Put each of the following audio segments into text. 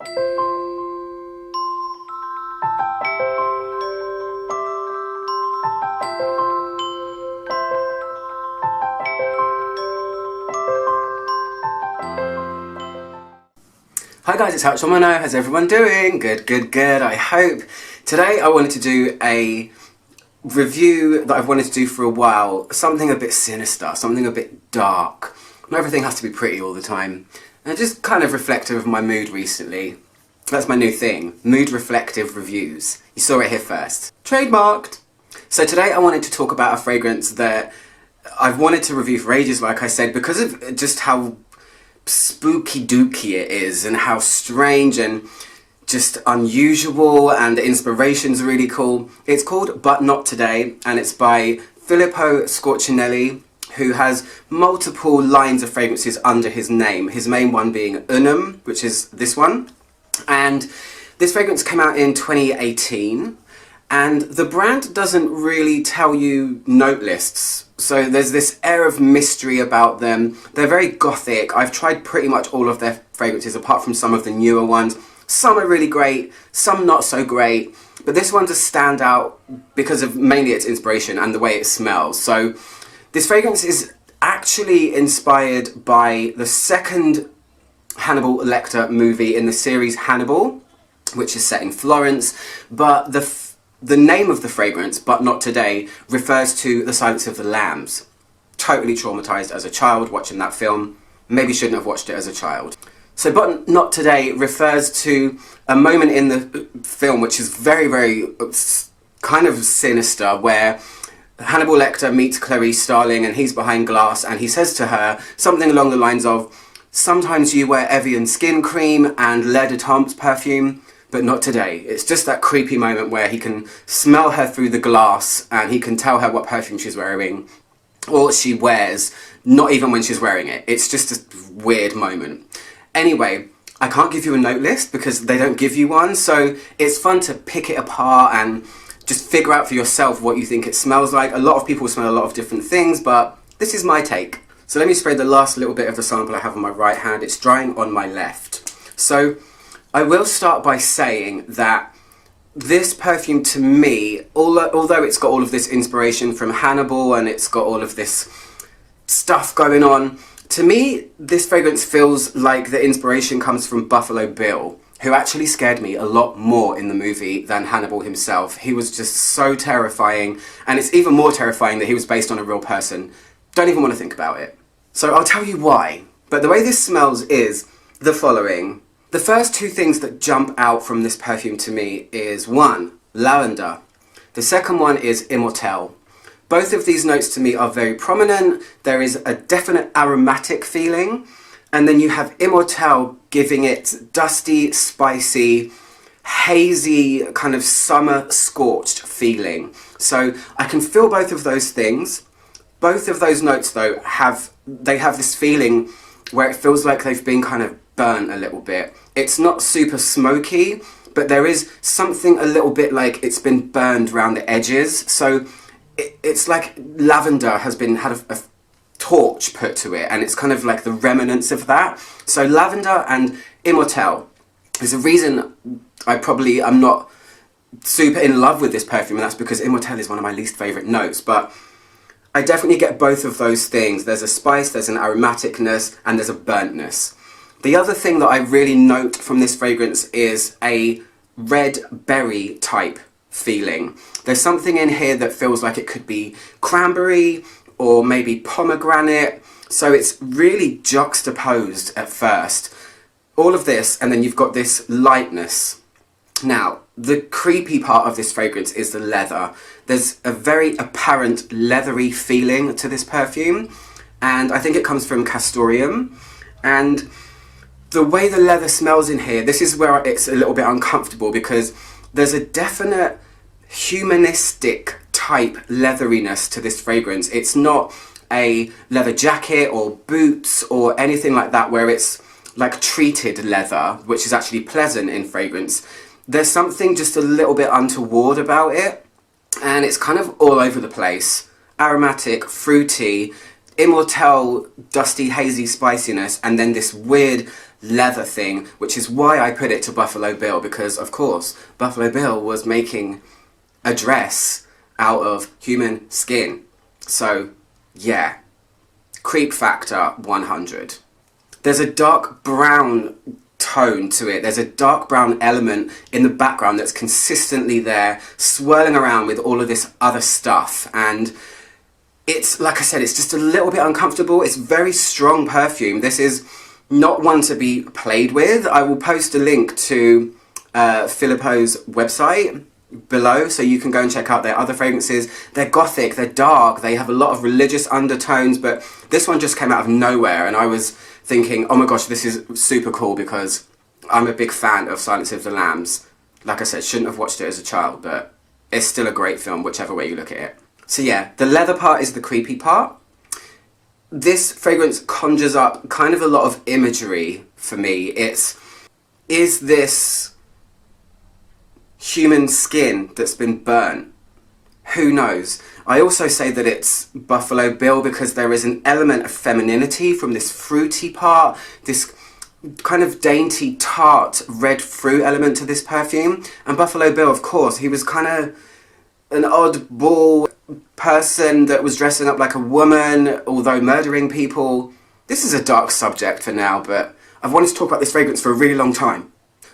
Hi guys, it's How's everyone doing? Good, good, good, I hope. Today I wanted to do a review that I've wanted to do for a while. Something a bit sinister, something a bit dark. Not everything has to be pretty all the time. And just kind of reflective of my mood recently. That's my new thing, mood reflective reviews. You saw it here first. Trademarked! So today I wanted to talk about a fragrance that I've wanted to review for ages, like I said, because of just how spooky dooky it is and how strange and just unusual, and the inspiration's really cool. It's called But Not Today, and it's by Filippo Scorcinelli, who has multiple lines of fragrances under his name, his main one being UNUM, which is this one. And this fragrance came out in 2018, and the brand doesn't really tell you note lists. So there's this air of mystery about them. They're very gothic. I've tried pretty much all of their fragrances apart from some of the newer ones. Some are really great, some not so great, but this one's a standout because of mainly its inspiration and the way it smells. So this fragrance is actually inspired by the second Hannibal Lecter movie in the series Hannibal, which is set in Florence, but the name of the fragrance, But Not Today, refers to The Silence of the Lambs. Totally traumatized as a child watching that film. Maybe shouldn't have watched it as a child. So But Not Today refers to a moment in the film which is very, very kind of sinister, where Hannibal Lecter meets Clarice Starling and he's behind glass and he says to her something along the lines of, "Sometimes you wear Evian skin cream and L'air de Temps perfume, but not today." It's just that creepy moment where he can smell her through the glass and he can tell her what perfume she's wearing, or she wears, not even when she's wearing it. It's just a weird moment. Anyway, I can't give you a note list because they don't give you one, so it's fun to pick it apart and just figure out for yourself what you think it smells like. A lot of people smell a lot of different things, but this is my take. So let me spray the last little bit of the sample I have on my right hand. It's drying on my left. So I will start by saying that this perfume to me, although it's got all of this inspiration from Hannibal and it's got all of this stuff going on, to me this fragrance feels like the inspiration comes from Buffalo Bill, who actually scared me a lot more in the movie than Hannibal himself. He was just so terrifying, and it's even more terrifying that he was based on a real person. Don't even want to think about it. So I'll tell you why. But the way this smells is the following. The first two things that jump out from this perfume to me is, one, lavender. The second one is immortelle. Both of these notes to me are very prominent. There is a definite aromatic feeling, and then you have immortelle giving it dusty, spicy, hazy, kind of summer scorched feeling. So I can feel both of those things. Both of those notes though have this feeling where it feels like they've been kind of burnt a little bit. It's not super smoky, but there is something a little bit like it's been burned around the edges. So it's like lavender has had a torch put to it, and it's kind of like the remnants of that. So lavender and immortelle. There's a reason I'm not super in love with this perfume, and that's because immortelle is one of my least favourite notes, but I definitely get both of those things. There's a spice, there's an aromaticness, and there's a burntness. The other thing that I really note from this fragrance is a red berry type feeling. There's something in here that feels like it could be cranberry or maybe pomegranate, so it's really juxtaposed at first. All of this, and then you've got this lightness. Now, the creepy part of this fragrance is the leather. There's a very apparent leathery feeling to this perfume, and I think it comes from castoreum. And the way the leather smells in here, this is where it's a little bit uncomfortable, because there's a definite humanistic type leatheriness to this fragrance. It's not a leather jacket or boots or anything like that where it's like treated leather, which is actually pleasant in fragrance. There's something just a little bit untoward about it, and it's kind of all over the place. Aromatic, fruity, immortelle, dusty, hazy spiciness, and then this weird leather thing, which is why I put it to Buffalo Bill, because of course Buffalo Bill was making a dress out of human skin. So yeah, creep factor 100. There's a dark brown tone to it. There's a dark brown element in the background that's consistently there, swirling around with all of this other stuff, and it's, like I said, it's just a little bit uncomfortable. It's very strong perfume. This is not one to be played with. I will post a link to Filippo's website below so you can go and check out their other fragrances. They're gothic, they're dark, they have a lot of religious undertones, but this one just came out of nowhere, and I was thinking, oh my gosh, this is super cool, because I'm a big fan of Silence of the Lambs. Like I said, shouldn't have watched it as a child, but it's still a great film, whichever way you look at it. So yeah, the leather part is the creepy part. This fragrance conjures up kind of a lot of imagery for me. Is this human skin that's been burnt? Who knows? I also say that it's Buffalo Bill because there is an element of femininity from this fruity part, this kind of dainty, tart, red fruit element to this perfume. And Buffalo Bill, of course, he was kind of an oddball person that was dressing up like a woman, although murdering people. This is a dark subject for now, but I've wanted to talk about this fragrance for a really long time.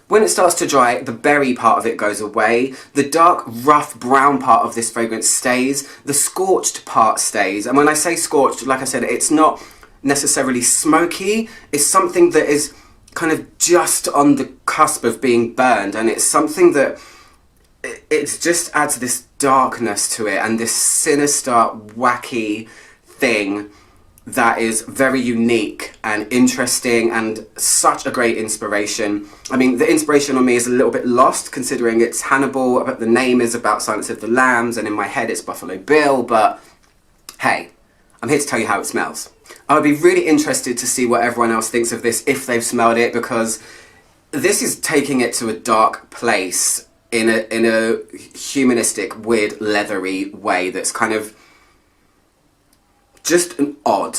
When it starts to dry, the berry part of it goes away, the dark, rough brown part of this fragrance stays, the scorched part stays. And when I say scorched, like I said, it's not necessarily smoky, it's something that is kind of just on the cusp of being burned, and it's something that it just adds this darkness to it and this sinister, wacky thing that is very unique and interesting and such a great inspiration. I mean, the inspiration on me is a little bit lost considering it's Hannibal, but the name is about Silence of the Lambs, and in my head it's Buffalo Bill, but hey, I'm here to tell you how it smells. I would be really interested to see what everyone else thinks of this if they've smelled it, because this is taking it to a dark place in a humanistic, weird, leathery way that's kind of just odd.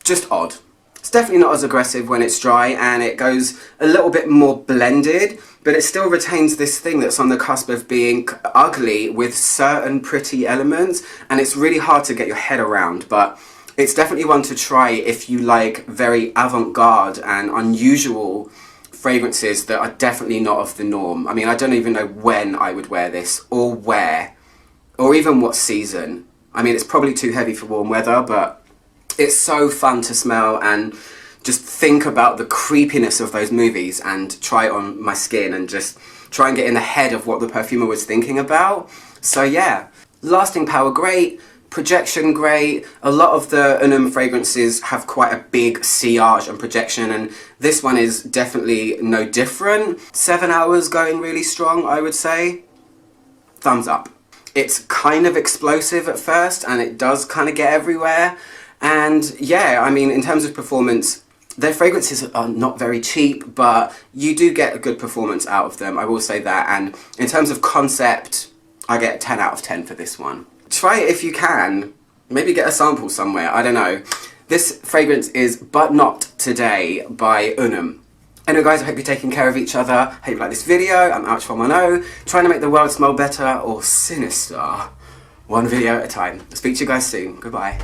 Just odd. It's definitely not as aggressive when it's dry, and it goes a little bit more blended, but it still retains this thing that's on the cusp of being ugly with certain pretty elements, and it's really hard to get your head around, but it's definitely one to try if you like very avant-garde and unusual fragrances that are definitely not of the norm. I mean, I don't even know when I would wear this, or where, or even what season. I mean, it's probably too heavy for warm weather, but it's so fun to smell and just think about the creepiness of those movies and try it on my skin and just try and get in the head of what the perfumer was thinking about. So yeah, lasting power great, projection great. A lot of the UNUM fragrances have quite a big sillage and projection, and this one is definitely no different. 7 hours going really strong, I would say. Thumbs up. It's kind of explosive at first, and it does kind of get everywhere. And yeah, I mean, in terms of performance, their fragrances are not very cheap, but you do get a good performance out of them, I will say that. And in terms of concept, I get 10 out of 10 for this one. Try it if you can. Maybe get a sample somewhere, I don't know. This fragrance is But Not Today by UNUM. Anyway guys, I hope you're taking care of each other. Hope you like this video. I'm Ouch110, trying to make the world smell better or sinister, one video at a time. I'll speak to you guys soon. Goodbye.